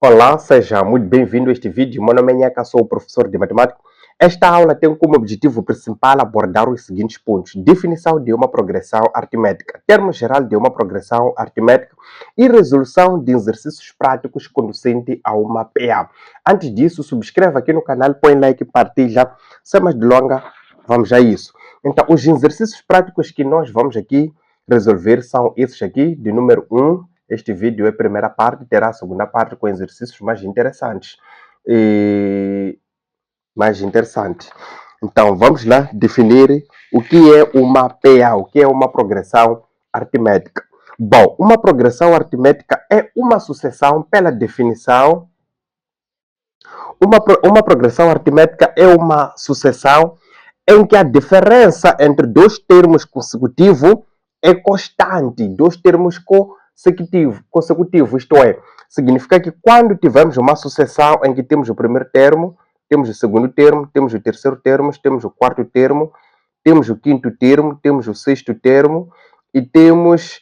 Olá, seja muito bem-vindo a este vídeo. Meu nome é Nhaka, sou o professor de matemática. Esta aula tem como objetivo principal abordar os seguintes pontos: definição de uma progressão aritmética, termo geral de uma progressão aritmética e resolução de exercícios práticos conducente a uma PA. Antes disso, subscreva aqui no canal, põe like e partilha. Sem mais delongas, vamos a isso. Então, os exercícios práticos que nós vamos aqui resolver são esses aqui, de número 1. Este vídeo é a primeira parte, terá a segunda parte com exercícios mais interessantes. Então, vamos lá definir o que é uma PA, o que é uma progressão aritmética. Bom, uma progressão aritmética é uma sucessão, pela definição, uma progressão aritmética é uma sucessão em que a diferença entre dois termos consecutivos é constante, dois termos consecutivos, isto é, significa que quando tivermos uma sucessão em que temos o primeiro termo, temos o segundo termo, temos o terceiro termo, temos o quarto termo, temos o quinto termo, temos o sexto termo e temos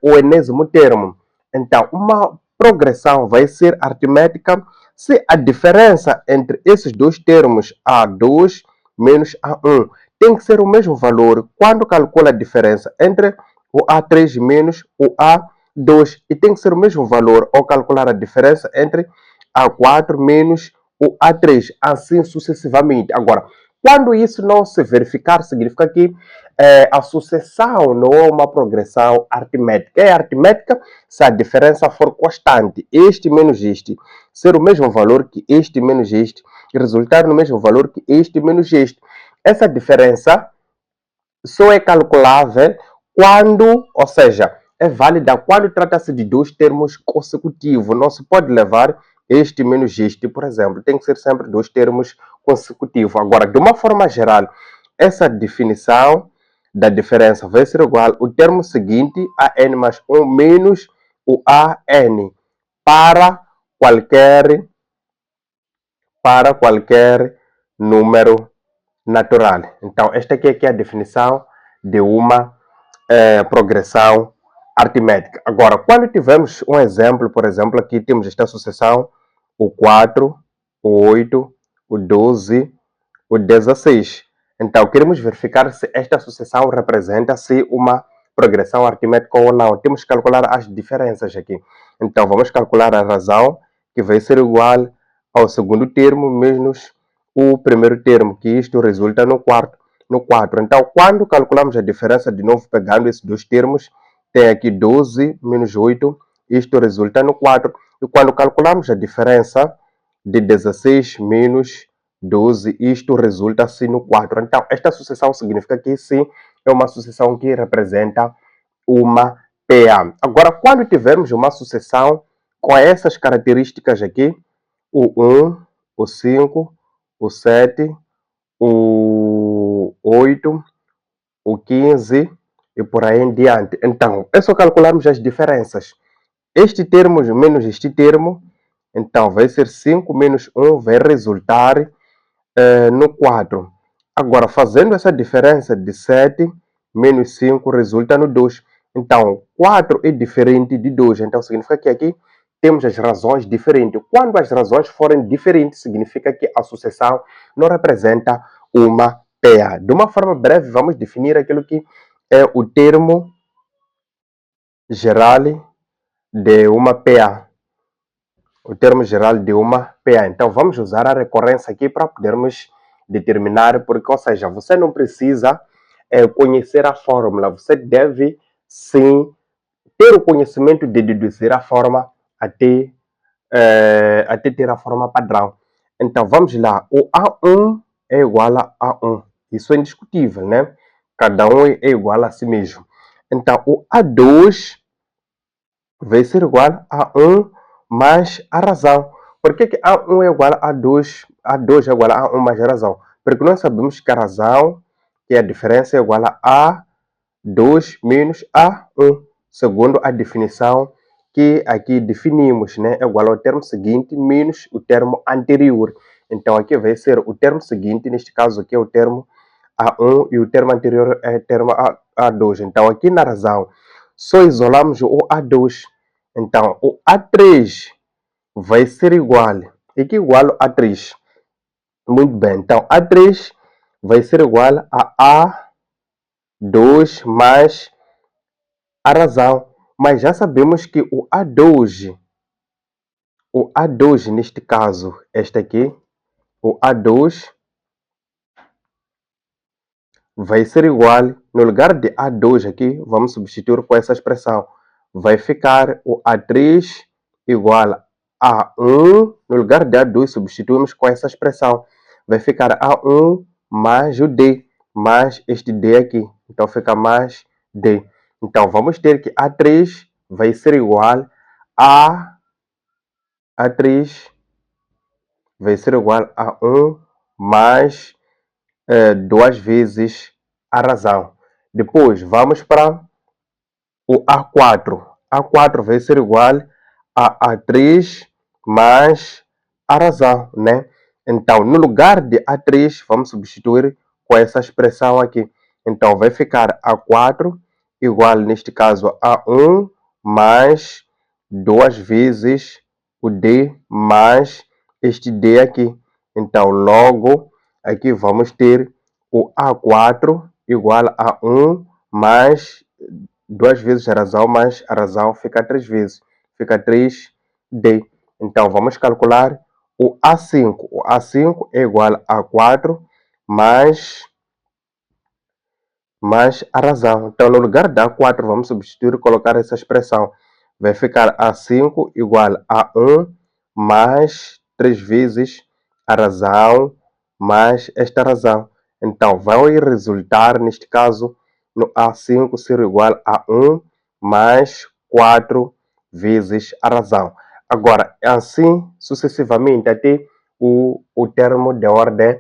o enésimo termo. Então, uma progressão vai ser aritmética se a diferença entre esses dois termos, A2 menos A1, tem que ser o mesmo valor quando calcula a diferença entre o A3 menos o A2 e tem que ser o mesmo valor ao calcular a diferença entre A4 menos o A3, assim sucessivamente. Agora, quando isso não se verificar, significa que a sucessão não é uma progressão aritmética. É aritmética se a diferença for constante, este menos este, ser o mesmo valor que este menos este, e resultar no mesmo valor que este menos este. Essa diferença só é calculável quando, ou seja, é válida quando trata-se de dois termos consecutivos. Não se pode levar este menos este, por exemplo. Tem que ser sempre dois termos consecutivos. Agora, de uma forma geral, essa definição da diferença vai ser igual ao termo seguinte, a n mais 1 menos o an, para qualquer número natural. Então, esta aqui é a definição de uma progressão aritmética. Agora, quando tivermos um exemplo, por exemplo, aqui temos esta sucessão, o 4, o 8, o 12, o 16. Então, queremos verificar se esta sucessão representa-se uma progressão aritmética ou não. Temos que calcular as diferenças aqui. Então, vamos calcular a razão, que vai ser igual ao segundo termo menos o primeiro termo, que isto resulta no quarto. Então, quando calculamos a diferença, de novo pegando esses dois termos, tem aqui 12 menos 8, isto resulta no 4. E quando calculamos a diferença de 16 menos 12, isto resulta-se no 4. Então, esta sucessão significa que sim, é uma sucessão que representa uma PA. Agora, quando tivermos uma sucessão com essas características aqui, o 1, o 5, o 7, o 8, o 15 e por aí em diante. Então, é só calcularmos as diferenças. Este termo menos este termo, então vai ser 5 menos 1, vai resultar no 4. Agora, fazendo essa diferença de 7 menos 5 resulta no 2. Então, 4 é diferente de 2. Então, significa que aqui temos as razões diferentes. Quando as razões forem diferentes, significa que a sucessão não representa uma PA. De uma forma breve, vamos definir aquilo que é o termo geral de uma PA. O termo geral de uma PA. Então, vamos usar a recorrência aqui para podermos determinar, porque, ou seja, você não precisa conhecer a fórmula, você deve sim ter o conhecimento de deduzir a forma até ter a forma padrão. Então, vamos lá. O A1 é igual a A1. Isso é indiscutível, né? Cada um é igual a si mesmo. Então, o A2 vai ser igual a 1 mais a razão. Por que A1 é igual a 2? A2 é igual a 1 mais a razão? Porque nós sabemos que a razão, que a diferença é igual a A2 menos A1, segundo a definição que aqui definimos, né? É igual ao termo seguinte menos o termo anterior. Então, aqui vai ser o termo seguinte, neste caso aqui é o termo A1 e o termo anterior é o termo A2. Então, aqui na razão, só isolamos o A2. Então, o A3 vai ser igual. E que igual a 3. Muito bem, então A3 vai ser igual a A2 mais a razão. Mas já sabemos que o A2 neste caso, este aqui, o A2 vai ser igual, no lugar de A2 aqui, vamos substituir com essa expressão. Vai ficar o A3 igual a 1, no lugar de A2 substituímos com essa expressão. Vai ficar A1 mais o D, mais este D aqui. Então fica mais D. Então vamos ter que A3 vai ser igual a A3 vai ser igual a 1 mais 2 vezes a razão. Depois vamos para o A4. A4 vai ser igual a A3 mais a razão, né? Então, no lugar de A3, vamos substituir com essa expressão aqui. Então, vai ficar A4 igual, neste caso, a 1 mais 2 vezes o D mais este D aqui. Então, logo, aqui vamos ter o A4 igual a 1 mais 2 vezes a razão, mais a razão fica 3 vezes. Fica 3D. Então, vamos calcular o A5. O A5 é igual a 4 mais a razão. Então, no lugar da 4, vamos substituir e colocar essa expressão. Vai ficar A5 igual a 1 mais 3 vezes a razão mais esta razão. Então, vai resultar, neste caso, no A5 ser igual a 1 mais 4 vezes a razão. Agora, assim sucessivamente, até o termo de ordem,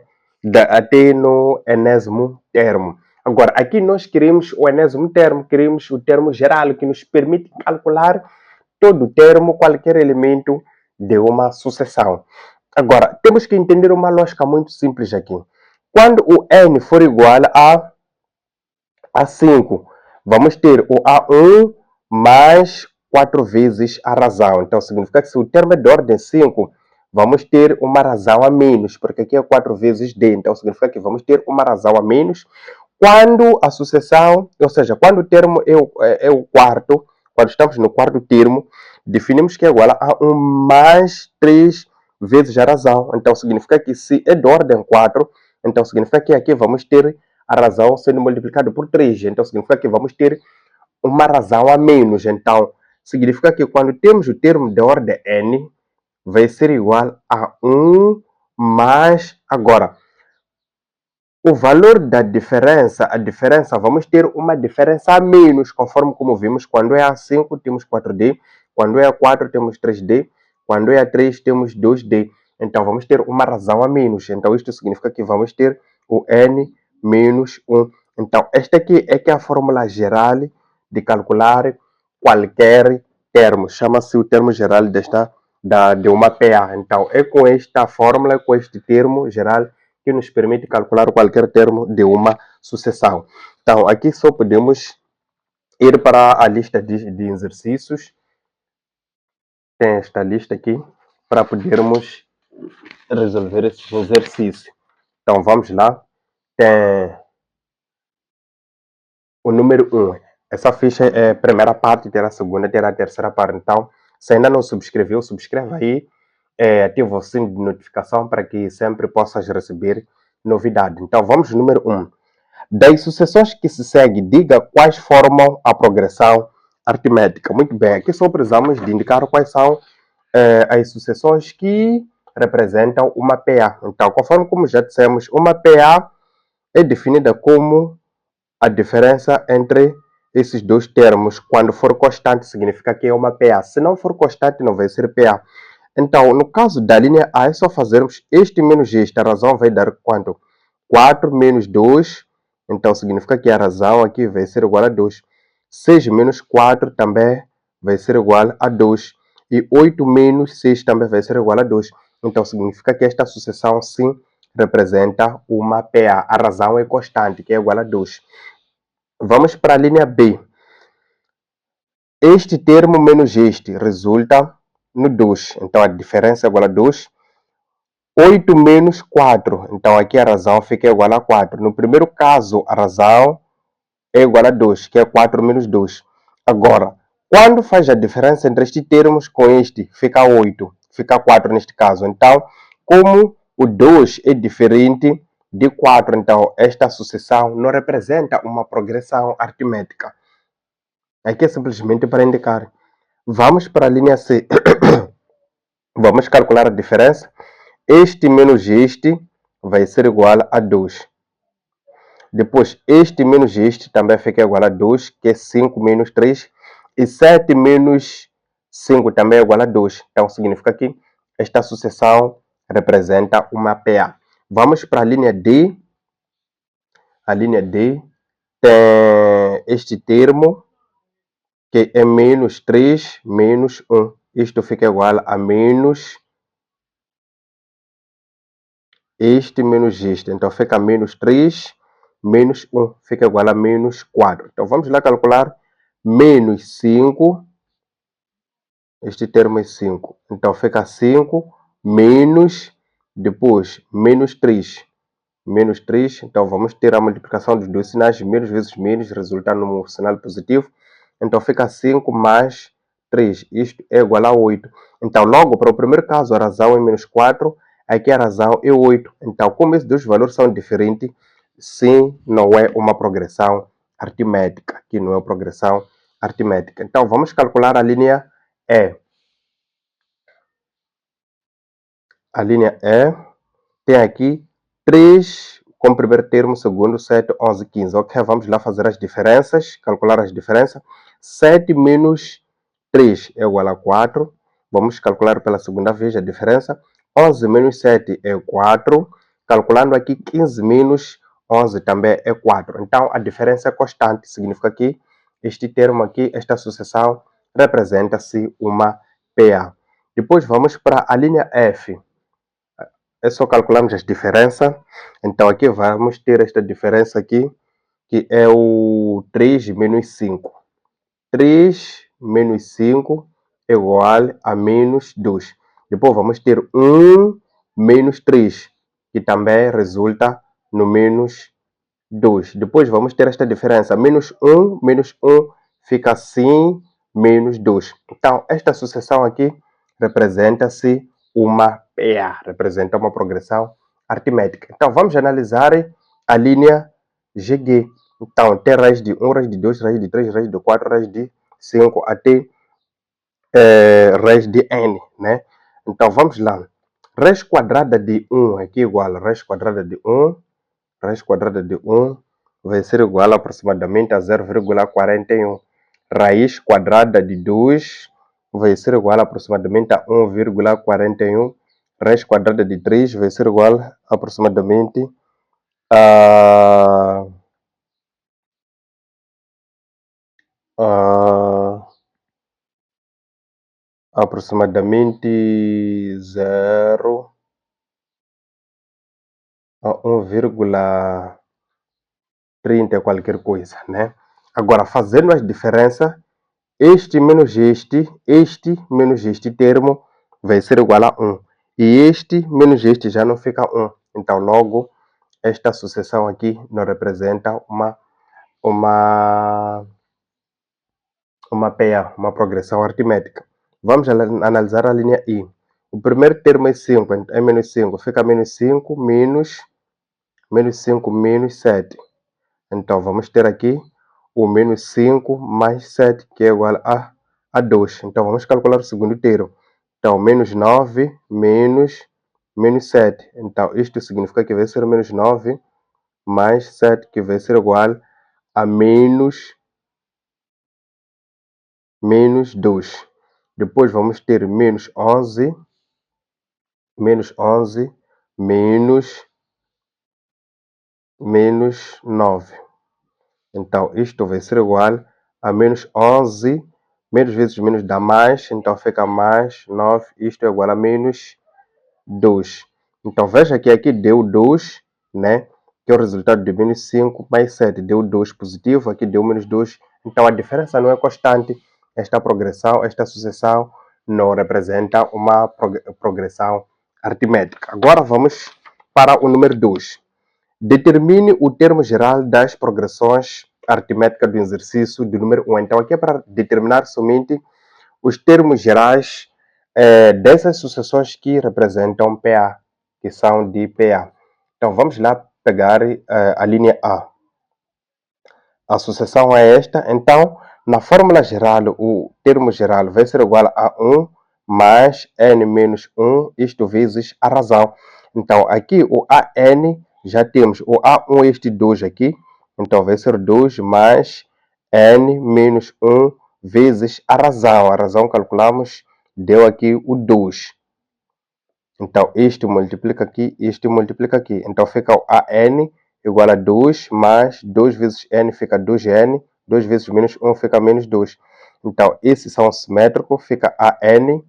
até no enésimo termo. Agora, aqui nós queremos o enésimo termo, queremos o termo geral, que nos permite calcular todo termo, qualquer elemento de uma sucessão. Agora, temos que entender uma lógica muito simples aqui. Quando o n for igual a 5, vamos ter o A1 mais 4 vezes a razão. Então, significa que se o termo é de ordem 5, vamos ter uma razão a menos, porque aqui é 4 vezes D. Então, significa que vamos ter uma razão a menos. Quando a sucessão, ou seja, quando o termo é o quarto, quando estamos no quarto termo, definimos que é igual a 1 mais 3 vezes a razão. Então, significa que se é de ordem 4, então significa que aqui vamos ter a razão sendo multiplicada por 3. Então, significa que vamos ter uma razão a menos. Então, significa que quando temos o termo de ordem n, vai ser igual a 1 mais... Agora, o valor da diferença, a diferença, vamos ter uma diferença a menos, conforme como vimos. Quando é A5, temos 4D. Quando é A4, temos 3D. Quando é A3, temos 2D. Então, vamos ter uma razão a menos. Então, isto significa que vamos ter o n menos 1. Então, esta aqui é que é a fórmula geral de calcular qualquer termo. Chama-se o termo geral de uma PA. Então, é com esta fórmula, com este termo geral, que nos permite calcular qualquer termo de uma sucessão. Então, aqui só podemos ir para a lista de exercícios. Tem esta lista aqui para podermos resolver esse exercício. Então, vamos lá. Tem o número 1. Essa ficha é a primeira parte, terá a segunda, terá a terceira parte. Então, se ainda não subscreveu, subscreva aí. Ativa o sino de notificação para que sempre possas receber novidade. Então, vamos ao número 1. Das sucessões que se segue, diga quais formam a progressão aritmética. Muito bem, aqui só precisamos de indicar quais são as sucessões que representam uma PA. Então, conforme como já dissemos, uma PA é definida como a diferença entre esses dois termos. Quando for constante, significa que é uma PA. Se não for constante, não vai ser PA. Então, no caso da linha A, é só fazermos este menos este. A razão vai dar quanto? 4 menos 2. Então, significa que a razão aqui vai ser igual a 2. 6 menos 4 também vai ser igual a 2. E 8 menos 6 também vai ser igual a 2. Então, significa que esta sucessão, sim, representa uma PA. A razão é constante, que é igual a 2. Vamos para a linha B. Este termo menos este resulta no 2. Então, a diferença é igual a 2. 8 menos 4. Então, aqui a razão fica igual a 4. No primeiro caso, a razão é igual a 2, que é 4 menos 2. Agora, quando faz a diferença entre estes termos com este, fica 8. Fica 4 neste caso. Então, como o 2 é diferente de 4, então esta sucessão não representa uma progressão aritmética. Aqui é simplesmente para indicar. Vamos para a linha C. Vamos calcular a diferença. Este menos este vai ser igual a 2. Depois, este menos este também fica igual a 2, que é 5 menos 3. E 7 menos 5 também é igual a 2. Então, significa que esta sucessão representa uma PA. Vamos para a linha D. A linha D tem este termo, que é menos 3 menos 1. Isto fica igual a menos este menos este. Então, fica menos 3 menos 1. Fica igual a menos 4. Então, vamos lá calcular menos 5. Este termo é 5. Então, fica 5 menos, depois, menos 3. Menos 3. Então, vamos ter a multiplicação dos dois sinais. Menos vezes menos, resulta num sinal positivo. Então, fica 5 mais 3. Isto é igual a 8. Então, logo, para o primeiro caso, a razão é menos 4. Aqui a razão é 8. Então, como esses dois valores são diferentes, sim, não é uma progressão aritmética. Aqui não é uma progressão aritmética. Então, vamos calcular a linha E. A linha E tem aqui 3 como primeiro termo, segundo, 7, 11, 15. Ok, vamos lá fazer as diferenças, calcular as diferenças. 7 menos 3 é igual a 4. Vamos calcular pela segunda vez a diferença. 11 menos 7 é 4. Calculando aqui 15 menos 11 também é 4. Então, a diferença é constante. Significa que este termo aqui, esta sucessão, representa-se uma PA. Depois vamos para a linha F. É só calcularmos as diferenças. Então, aqui vamos ter esta diferença aqui, que é o 3 menos 5. 3 menos 5 é igual a menos 2. Depois vamos ter 1 menos 3, que também resulta no menos 2. Depois vamos ter esta diferença. Menos 1 fica assim, menos 2. Então, esta sucessão aqui representa-se uma PA, representa uma progressão aritmética. Então, vamos analisar a linha GG. Então, tem raiz de 1, raiz de 2, raiz de 3, raiz de 4, raiz de 5, até raiz de N, né? Então, vamos lá. Raiz quadrada de 1 aqui igual a raiz quadrada de 1. Raiz quadrada de 1 vai ser igual aproximadamente a 0,41. Raiz quadrada de 2 vai ser igual aproximadamente a 1,41. Raiz quadrada de 3 vai ser igual aproximadamente a, a aproximadamente 0 a 1,30 qualquer coisa, né? Agora, fazendo as diferenças, este menos este termo vai ser igual a 1. E este menos este já não fica 1. Então, logo, esta sucessão aqui não representa uma PA, uma progressão aritmética. Vamos analisar a linha I. O primeiro termo é 5, é menos 5. Fica menos 5 menos 5 menos 7. Então, vamos ter aqui o menos 5 mais 7, que é igual a 2. Então, vamos calcular o segundo termo. Então, menos 9 menos 7. Então, isto significa que vai ser menos 9 mais 7, que vai ser igual a menos 2. Depois, vamos ter menos 11 menos 9. Então, isto vai ser igual a menos 11. Menos vezes menos dá mais, então fica mais 9. Isto é igual a menos 2. Então, veja que aqui deu 2, né? Que é o resultado de menos 5 mais 7. Deu 2 positivo, aqui deu menos 2. Então, a diferença não é constante. Esta progressão, esta sucessão não representa uma progressão aritmética. Agora vamos para o número 2. Determine o termo geral das progressões aritméticas do exercício do número 1. Então, aqui é para determinar somente os termos gerais dessas sucessões que representam PA, que são de PA. Então, vamos lá pegar a linha A. A sucessão é esta. Então, na fórmula geral, o termo geral vai ser igual a 1 mais n menos 1, isto vezes a razão. Então, aqui o AN, já temos o A1, este 2 aqui. Então, vai ser 2 mais n menos 1 vezes a razão. A razão calculamos, deu aqui o 2. Então, isto multiplica aqui, isto multiplica aqui. Então, fica o AN igual a 2 mais 2 vezes n fica 2n, 2 vezes menos 1 fica menos 2. Então, esses são simétricos, fica AN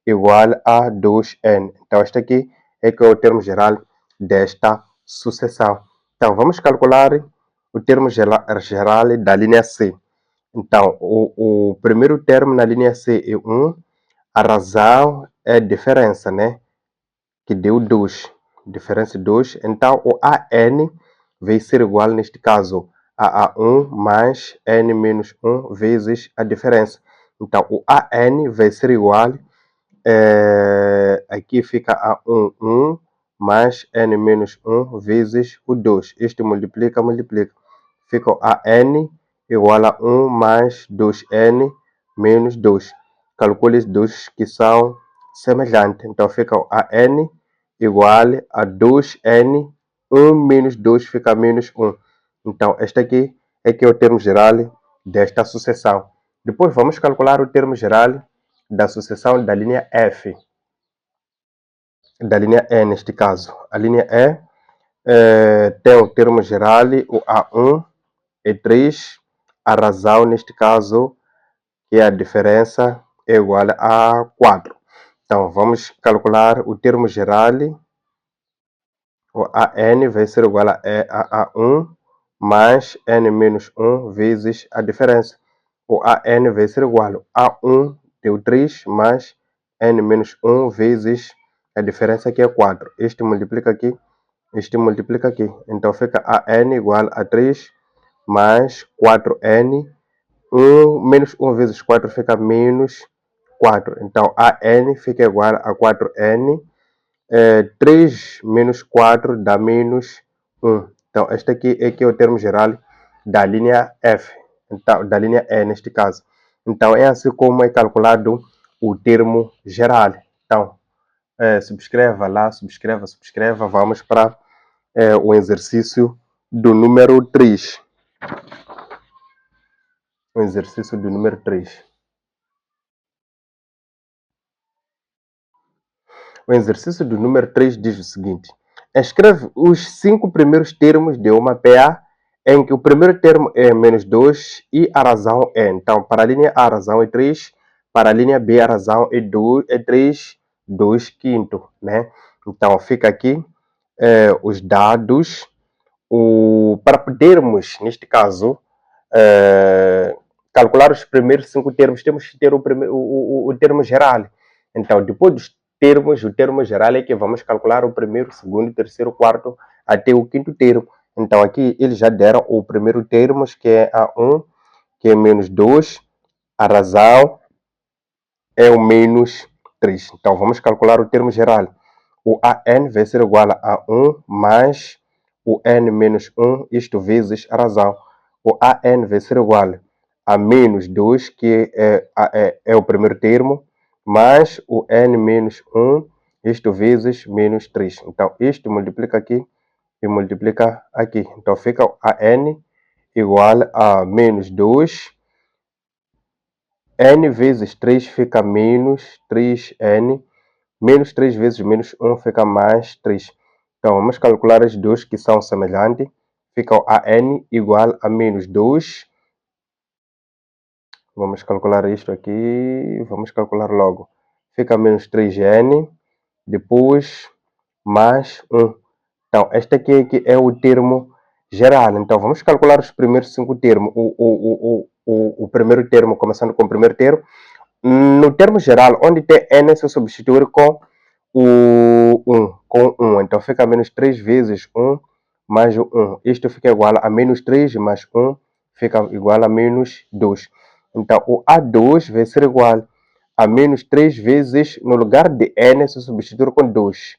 igual a 2n. Então, este aqui é que é o termo geral desta sucessão. Então, vamos calcular o termo geral da linha C. Então, o primeiro termo na linha C é 1, a razão é a diferença, né? Que deu 2, diferença de 2. Então, o AN vai ser igual, neste caso, a A1 mais N menos 1 vezes a diferença. Então, o AN vai ser igual, aqui fica A1, 1, mais N menos 1 vezes o 2. Isto multiplica, multiplica. Fica o AN igual a 1 mais 2N menos 2. Calcule os dois que são semelhantes. Então, fica o AN igual a 2n, 1 menos 2 fica menos 1. Então, este aqui é que é o termo geral desta sucessão. Depois, vamos calcular o termo geral da sucessão da linha F. Da linha E, neste caso. A linha E tem o termo geral, o A1 é 3. A razão, neste caso, que é a diferença, é igual a 4. Então, vamos calcular o termo geral. O AN vai ser igual a A1 mais N menos 1 vezes a diferença. O AN vai ser igual a 1 deu 3 mais N menos 1 vezes a diferença que é 4. Este multiplica aqui, este multiplica aqui. Então fica AN igual a 3 mais 4N. 1 menos 1 vezes 4 fica menos 4. Então AN fica igual a 4N. 3 menos 4 dá menos 1. Então, este aqui é que é o termo geral da linha F, então, da linha E neste caso. Então, é assim como é calculado o termo geral. Então, subscreva lá, subscreva. Vamos para o exercício do número 3. O exercício do número 3. O exercício do número 3 diz o seguinte: escreve os 5 primeiros termos de uma PA em que o primeiro termo é menos 2 e a razão é. Então, para a linha A, a razão é 3. Para a linha B, a razão é 3, 2 quinto, né? Então, fica aqui os dados. Para podermos, neste caso, calcular os primeiros 5 termos, temos que ter o termo geral. Então, depois dos termos, o termo geral é que vamos calcular o primeiro, segundo, terceiro, quarto, até o quinto termo. Então, aqui eles já deram o primeiro termo, que é A1, que é menos 2. A razão é o menos 3. Então, vamos calcular o termo geral. O AN vai ser igual a 1 mais o N menos 1, isto vezes a razão. O AN vai ser igual a menos 2, que é o primeiro termo, mais o N menos 1, isto vezes menos 3. Então, isto multiplica aqui e multiplica aqui. Então, fica AN igual a menos 2. N vezes 3 fica menos 3N. Menos 3 vezes menos 1 fica mais 3. Então, vamos calcular as duas que são semelhantes. Fica o AN igual a menos 2. Vamos calcular isto aqui. Vamos calcular logo. Fica menos 3N. Depois, mais 1. Então, este aqui é o termo geral. Então, vamos calcular os primeiros 5 termos. O primeiro termo, começando com o primeiro termo. No termo geral, onde tem n, se eu substituir com o 1, com 1, então fica menos 3 vezes 1 mais o 1. Isto fica igual a menos 3 mais 1, fica igual a menos 2. Então, o A2 vai ser igual a menos 3 vezes, no lugar de n, se eu substituir com 2,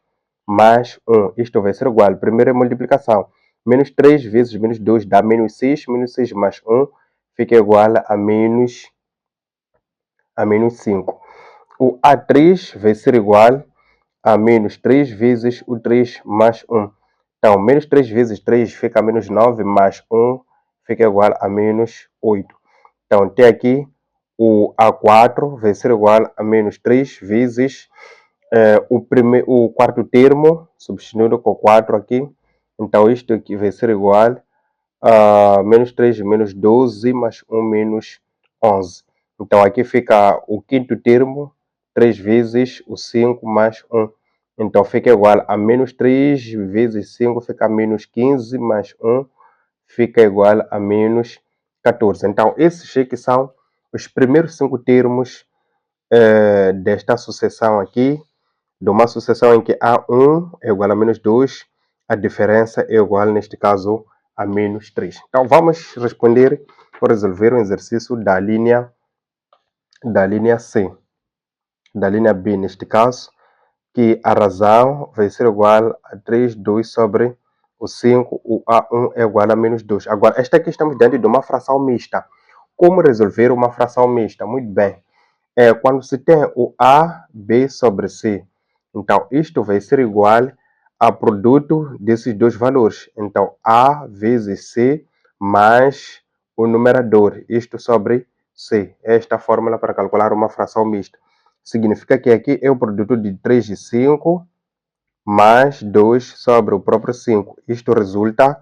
mais 1. Isto vai ser igual, primeira multiplicação. Menos 3 vezes menos 2 dá menos 6, menos 6 mais 1 fica igual a menos 5. O A3 vai ser igual a menos 3 vezes o 3 mais 1. Então, menos 3 vezes 3 fica menos 9, mais 1 fica igual a menos 8. Então, tem aqui o A4 vai ser igual a menos 3 vezes o quarto termo, substituindo com 4 aqui. Então, isto aqui vai ser igual menos 3 menos 12 mais 1 menos 11. Então aqui fica o quinto termo, 3 vezes o 5 mais 1. Então fica igual a menos 3 vezes 5 fica menos 15 mais 1 fica igual a menos 14. Então esses aqui são os primeiros 5 termos desta sucessão aqui, de uma sucessão em que A1 é igual a menos 2, a diferença é igual, neste caso, a menos 3. Então, vamos responder ou resolver um exercício da linha C, da linha B, neste caso, que a razão vai ser igual a 3, 2 sobre o 5, o A1 é igual a menos 2. Agora, esta aqui estamos dentro de uma fração mista. Como resolver uma fração mista? Muito bem. Quando se tem o A, B sobre C, então isto vai ser igual ao produto desses dois valores. Então, A vezes C mais o numerador, isto sobre C. Esta fórmula para calcular uma fração mista. Significa que aqui é o produto de 3 e 5 mais 2 sobre o próprio 5. Isto resulta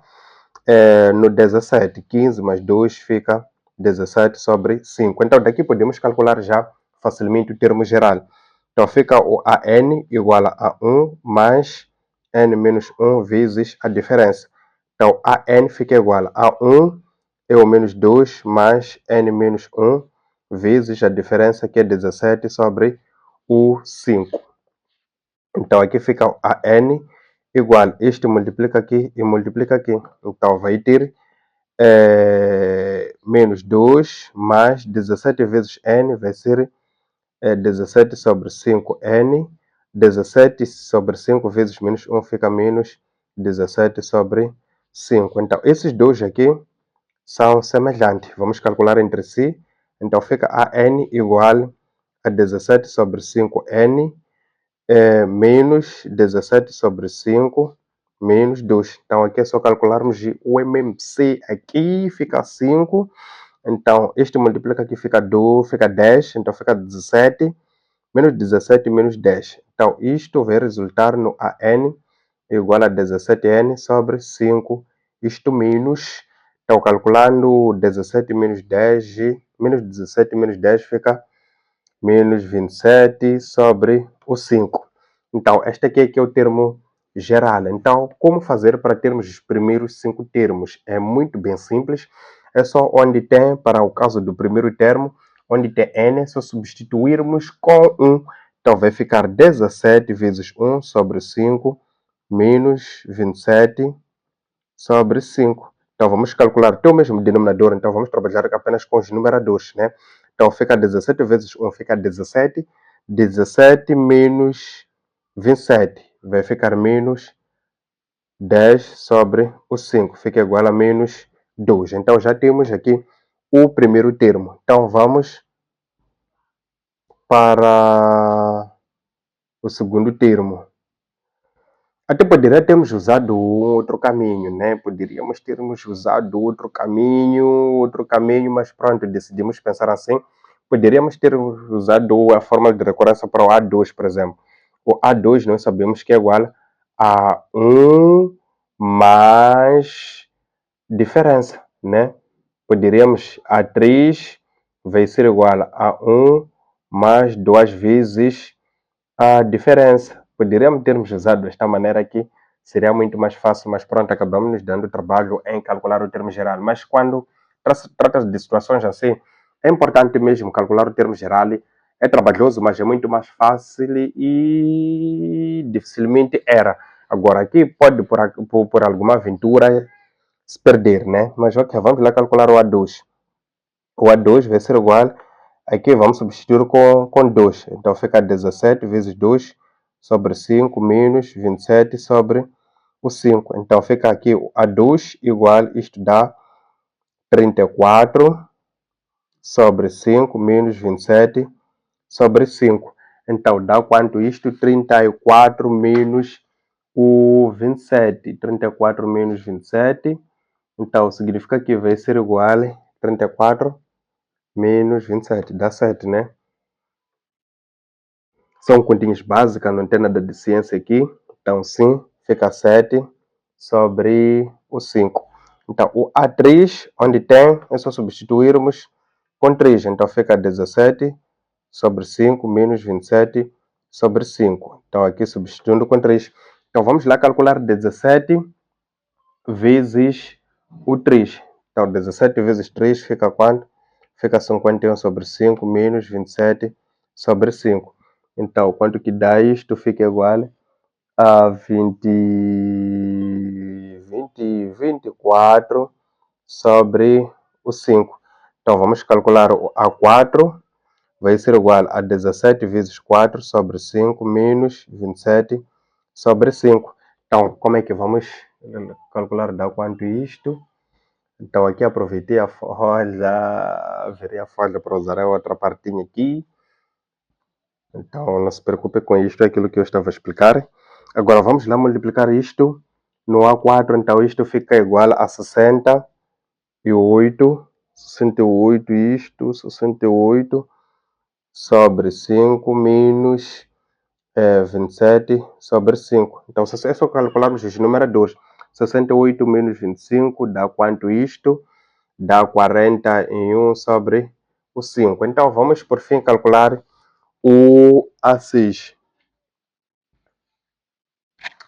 no 17. 15 mais 2 fica 17 sobre 5. Então, daqui podemos calcular já facilmente o termo geral. Então, fica o AN igual a 1 mais N menos 1 vezes a diferença. Então, AN fica igual a 1 é o menos 2 mais N menos 1 vezes a diferença, que é 17 sobre o 5. Então, aqui fica a N igual, este multiplica aqui e multiplica aqui. Então, vai ter menos 2 mais 17 vezes N vai ser 17 sobre 5N. 17 sobre 5 vezes menos 1 fica menos 17 sobre 5. Então, esses dois aqui são semelhantes. Vamos calcular entre si. Então, fica a N igual a 17 sobre 5N menos 17 sobre 5 menos 2. Então, aqui é só calcularmos o MMC. Aqui fica 5. Então, este multiplica aqui, fica 2, fica 10. Então, fica 17. Menos 17 menos 10. Então, isto vai resultar no AN igual a 17N sobre 5. Isto menos. Então, calculando 17 menos 10, menos 17 menos 10 fica menos 27 sobre o 5. Então, este aqui é o termo geral. Então, como fazer para termos os primeiros 5 termos? É muito bem simples. É só onde tem, para o caso do primeiro termo, onde tem n, só substituirmos com 1. Então, vai ficar 17 vezes 1 sobre 5 menos 27 sobre 5. Então, vamos calcular até o mesmo denominador. Então, vamos trabalhar apenas com os numeradores, né? Então, fica 17 vezes 1, fica 17. 17 menos 27 vai ficar menos 10 sobre o 5. Fica igual a menos 2. Então, já temos aqui o primeiro termo. Então, vamos para o segundo termo. Até poderia termos usado um outro caminho, né? Poderíamos termos usado outro caminho, mas pronto, decidimos pensar assim. Poderíamos ter usado a fórmula de recorrência para o A2, por exemplo. O A2 nós sabemos que é igual a 1 mais diferença, né? Poderíamos A3 vai ser igual a 1 mais 2 vezes a diferença. Poderíamos termos usado desta maneira aqui, seria muito mais fácil, mas pronto, acabamos nos dando trabalho em calcular o termo geral. Mas quando trata de situações assim, é importante mesmo calcular o termo geral É trabalhoso, mas é muito mais fácil e dificilmente erra. Agora, aqui pode, por alguma aventura, se perder, né? Mas ok, vamos lá calcular o A2. O A2 vai ser igual, aqui vamos substituir com 2. Então fica 17 vezes 2 sobre 5 menos 27 sobre o 5. Então fica aqui o A2 igual, isto dá 34 sobre 5 menos 27 sobre 5. Então dá quanto isto? 34 menos o 27. 34 menos 27. Então significa que vai ser igual a 34 menos 27. Dá 7, né? São continhas básicas, não tem nada de ciência aqui. Então sim, fica 7 sobre o 5. Então o A3, onde tem, é só substituirmos com 3. Então fica 17 sobre 5 menos 27 sobre 5. Então aqui substituindo com 3. Então vamos lá calcular 17 vezes o 3. Então 17 vezes 3 fica quanto? Fica 51 sobre 5 menos 27 sobre 5. Então quanto que dá isto? Fica igual a 24 sobre o 5. Então vamos calcular o A4. Vai ser igual a 17 vezes 4 sobre 5 menos 27 sobre 5. Então, como é que vamos calcular? Dá quanto isto? Então, aqui aproveitei a folha, virei a folha para usar a outra partinha aqui. Então, não se preocupe com isto, é aquilo que eu estava a explicar. Agora, vamos lá multiplicar isto no A4. Então, isto fica igual a 68. 68 isto, 68 sobre 5 menos 27 sobre 5. Então, se é só calcularmos os numeradores. 68 menos 25 dá quanto isto? Dá 41 sobre o 5. Então, vamos por fim calcular o A6.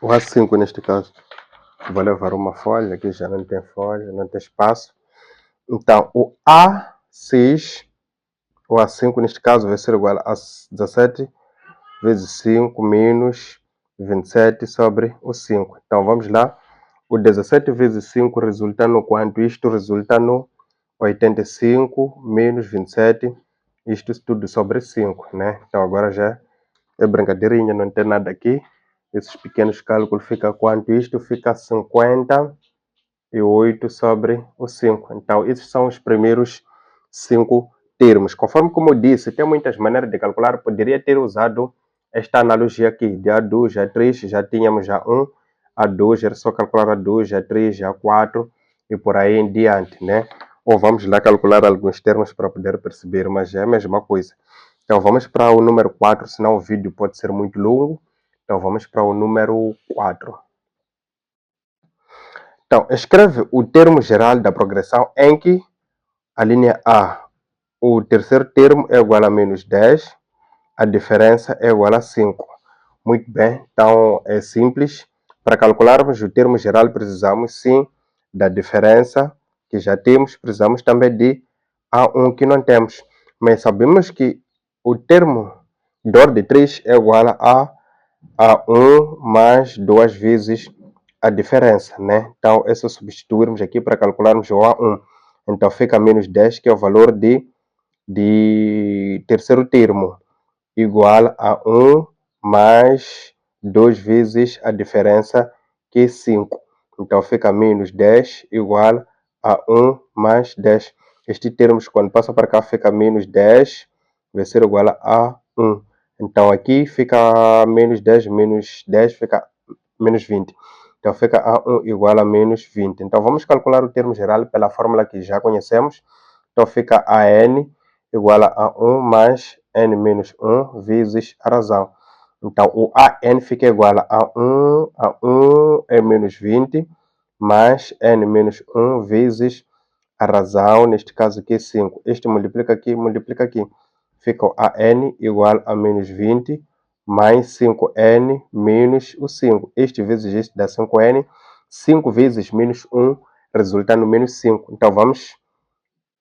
O A5 neste caso. Vou levar uma folha, aqui já não tem folha, não tem espaço. Então, o A6, o A5 neste caso vai ser igual a 17 vezes 5 menos 27 sobre o 5. Então vamos lá. O 17 vezes 5 resulta no quanto? Isto resulta no 85 menos 27. Isto tudo sobre 5, né? Então agora já é brincadeirinha, não tem nada aqui. Esses pequenos cálculos fica quanto? Isto fica 58 sobre o 5. Então esses são os primeiros 5 termos. Conforme como eu disse, tem muitas maneiras de calcular. Poderia ter usado esta analogia aqui de A2, A3, já tínhamos já 1, A2, era só calcular A2, A3, A4 e por aí em diante, né? Ou vamos lá calcular alguns termos para poder perceber, mas é a mesma coisa. Então vamos para o número 4, senão o vídeo pode ser muito longo. Então vamos para o número 4. Então, escreve o termo geral da progressão em que a linha A, o terceiro termo é igual a menos 10, a diferença é igual a 5. Muito bem, então é simples. Para calcularmos o termo geral, precisamos sim da diferença que já temos, precisamos também de A1 que não temos. Mas sabemos que o termo de ordem 3 é igual a A1 mais 2 vezes a diferença, né? Então é só substituirmos aqui para calcularmos o A1. Então fica menos 10, que é o valor de terceiro termo, igual a 1 mais 2 vezes a diferença, que é 5. Então fica menos 10 igual a 1 mais 10. Este termo, quando passa para cá, fica menos 10, vai ser igual a 1. Então aqui fica menos 10 fica menos 20. Então fica A1 igual a menos 20. Então vamos calcular o termo geral pela fórmula que já conhecemos. Então fica AN igual a 1 mais N menos 1 vezes a razão. Então o AN fica igual a 1 é menos 20 mais N menos 1 vezes a razão, neste caso aqui é 5. Este multiplica aqui, multiplica aqui. Fica o AN igual a menos 20 mais 5N menos o 5. Este vezes este dá 5N. 5 vezes menos 1 resulta no menos 5. Então vamos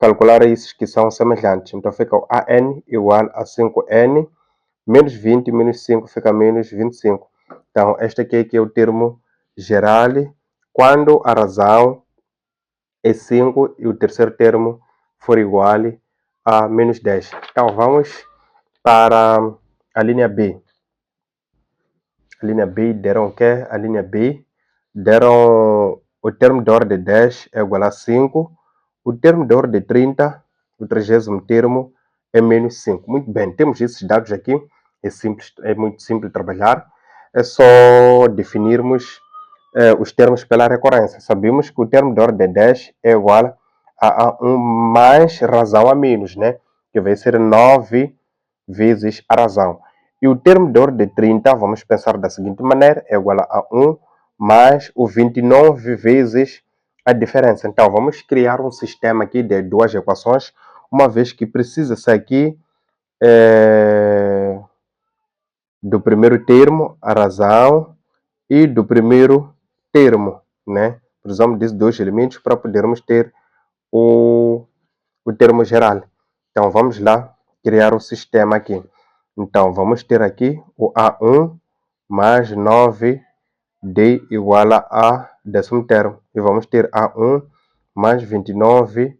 calcular esses que são semelhantes. Então fica o AN igual a 5N, menos 20 menos 5 fica menos 25. Então, este aqui que é o termo geral, quando a razão é 5 e o terceiro termo for igual a menos 10. Então, vamos para a linha B. A linha B deram o quê? A linha B deram o termo de ordem de 10 é igual a 5, o termo de ordem de 30, o 30º termo é menos 5. Muito bem, temos esses dados aqui, é muito simples trabalhar, é só definirmos os termos pela recorrência. Sabemos que o termo de ordem de 10 é igual a 1 mais razão a menos, né? Que vai ser 9 vezes a razão. E o termo de ordem de 30, vamos pensar da seguinte maneira, é igual a 1 mais o 29 vezes a diferença. Então, vamos criar um sistema aqui de duas equações, uma vez que precisa-se aqui do primeiro termo, a razão, e do primeiro termo, né? Precisamos desses dois elementos para podermos ter o termo geral. Então, vamos lá criar o sistema aqui. Então, vamos ter aqui o A1 mais 9D igual a décimo termo. E vamos ter A1 mais 29D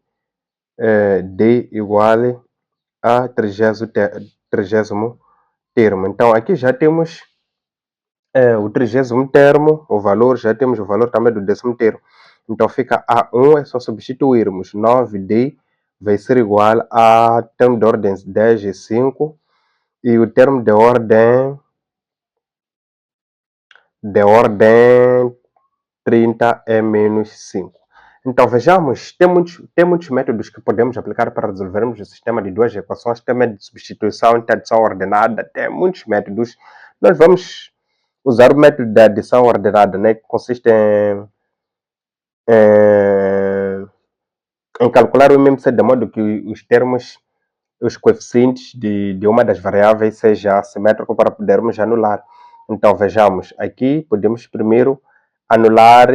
igual a 30º termo. Então, aqui já temos o 30º termo, o valor, já temos o valor também do décimo termo. Então, fica A1, é só substituirmos 9D, vai ser igual a termo de ordem 10 e 5, e o termo de ordem 30 é menos 5. Então, vejamos, tem muitos métodos que podemos aplicar para resolvermos o sistema de duas equações. Tem método de substituição, interadição ordenada, tem muitos métodos. Nós vamos usar o método da adição ordenada, né, que consiste em calcular o MMC de modo que os termos, os coeficientes de uma das variáveis seja simétrico para podermos anular. Então, vejamos, aqui podemos primeiro anular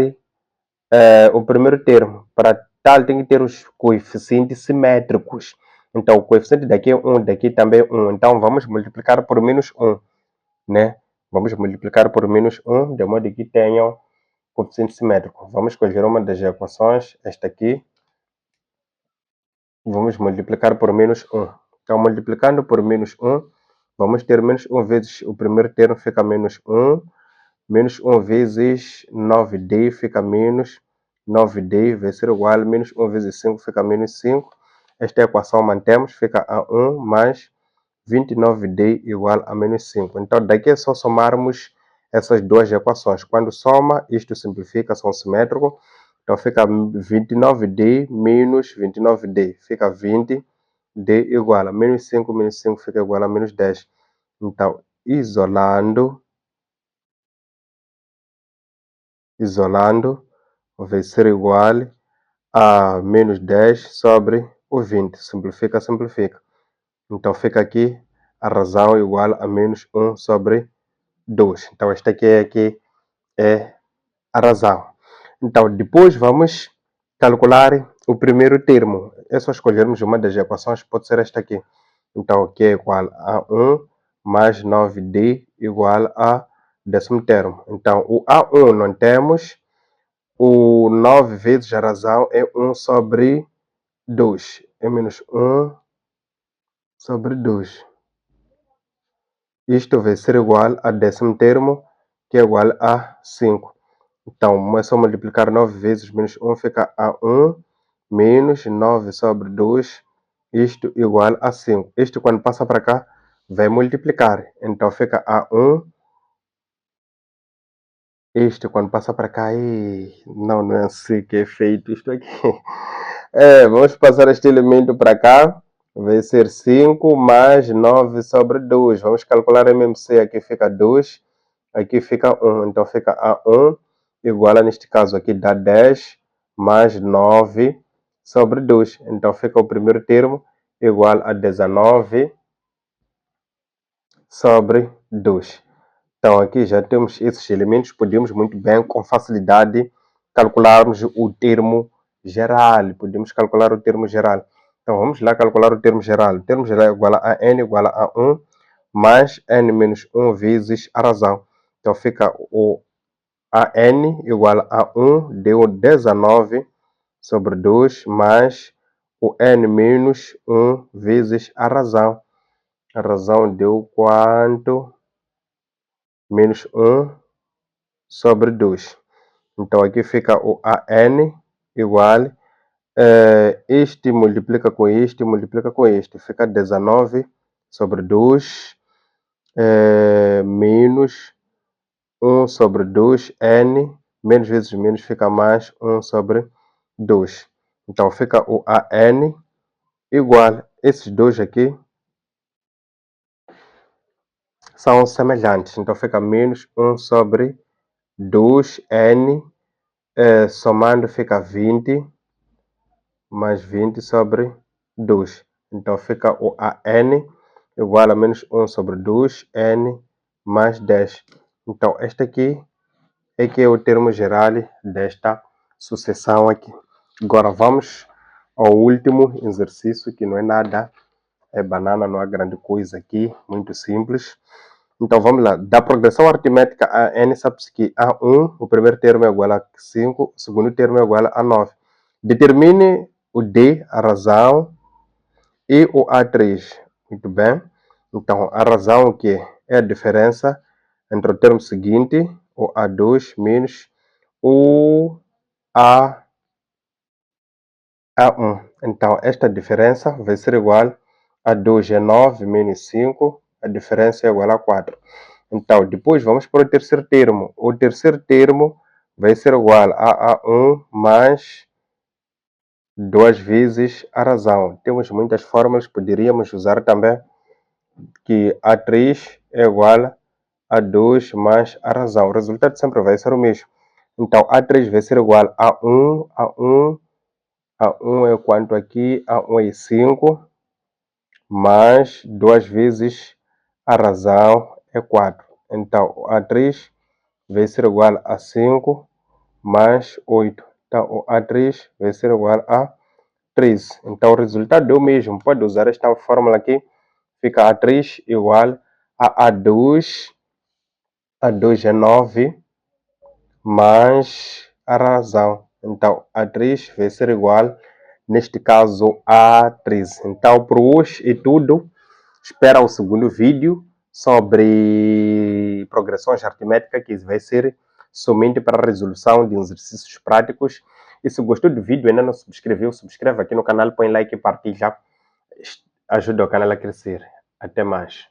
o primeiro termo. Para tal, tem que ter os coeficientes simétricos. Então, o coeficiente daqui é 1, daqui também é 1. Então, vamos multiplicar por menos 1, né? Vamos multiplicar por menos 1, de modo que tenham coeficiente simétrico. Vamos escolher uma das equações, esta aqui. Vamos multiplicar por menos 1. Então, multiplicando por menos 1, vamos ter menos 1 vezes o primeiro termo, fica menos 1. Menos 1 vezes 9D fica menos 9D, vai ser igual a menos 1 vezes 5 fica menos 5. Esta equação mantemos, fica a 1 mais 29D igual a menos 5. Então, daqui é só somarmos essas duas equações. Quando soma, isto simplifica, são simétricos. Então, fica 29D menos 29D, fica 20D igual a menos 5 fica igual a menos 10. Então, isolando, vai ser igual a menos 10 sobre o 20. Simplifica, simplifica. Então, fica aqui a razão igual a menos 1 sobre 2. Então, esta aqui é a razão. Então, depois vamos calcular o primeiro termo. É só escolhermos uma das equações, pode ser esta aqui. Então, que é igual a 1 mais 9D igual a décimo termo. Então, o A1 não temos, o 9 vezes a razão é 1 sobre 2. É menos 1 sobre 2. Isto vai ser igual a décimo termo, que é igual a 5. Então, é só multiplicar 9 vezes menos 1, fica a 1 menos 9 sobre 2, isto igual a 5. Isto, quando passa para cá, vai multiplicar. Então, fica a 1. Isto, quando passa para cá, não é assim que é feito isto aqui. Vamos passar este elemento para cá. Vai ser 5 mais 9 sobre 2. Vamos calcular MMC. Aqui fica 2. Aqui fica 1. Então, fica a 1 igual a, neste caso aqui, dá 10 mais 9 sobre 2. Então, fica o primeiro termo igual a 19 sobre 2. Então, aqui já temos esses elementos. Podemos muito bem, com facilidade, calcularmos o termo geral. Podemos calcular o termo geral. Então, vamos lá calcular o termo geral. O termo geral é igual a n igual a 1 mais n menos 1 vezes a razão. Então, fica o n igual a 1 deu 19 sobre 2 mais o n menos 1 vezes a razão. A razão deu quanto? Menos 1 sobre 2. Então, aqui fica o AN igual, este multiplica com este, fica 19 sobre 2, menos 1 sobre 2, N, menos vezes menos fica mais 1 sobre 2. Então, fica o AN igual, esses dois aqui são semelhantes, então fica menos 1 sobre 2N, somando fica 20, mais 20 sobre 2. Então fica o AN igual a menos 1 sobre 2N mais 10. Então este aqui é que é o termo geral desta sucessão aqui. Agora vamos ao último exercício, que não é nada, é banana, não há grande coisa aqui, muito simples. Então vamos lá, da progressão aritmética a n sabe-se que A1, o primeiro termo é igual a 5, o segundo termo é igual a 9. Determine o D, a razão, e o A3. Muito bem. Então a razão que é a diferença entre o termo seguinte, o A2, menos o A1. Então esta diferença vai ser igual a 2 é 9 menos 5, a diferença é igual a 4. Então, depois vamos para o terceiro termo. O terceiro termo vai ser igual a A1 mais 2 vezes a razão. Temos muitas fórmulas, poderíamos usar também que A3 é igual a 2 mais a razão. O resultado sempre vai ser o mesmo. Então, A3 vai ser igual a 1, A1 é quanto aqui? A1 é 5, mais 2 vezes a razão é 4. Então, A3 vai ser igual a 5 mais 8. Então, o A3 vai ser igual a 13. Então, o resultado é o mesmo. Pode usar esta fórmula aqui. Fica A3 igual a A2. A2 é 9 mais a razão. Então, A3 vai ser igual, neste caso, a 13. Então, por hoje é tudo. Espera o segundo vídeo sobre progressões aritméticas, que vai ser somente para a resolução de exercícios práticos. E se gostou do vídeo e ainda não subscreveu, subscreva aqui no canal, põe like e partilha. Ajuda o canal a crescer. Até mais.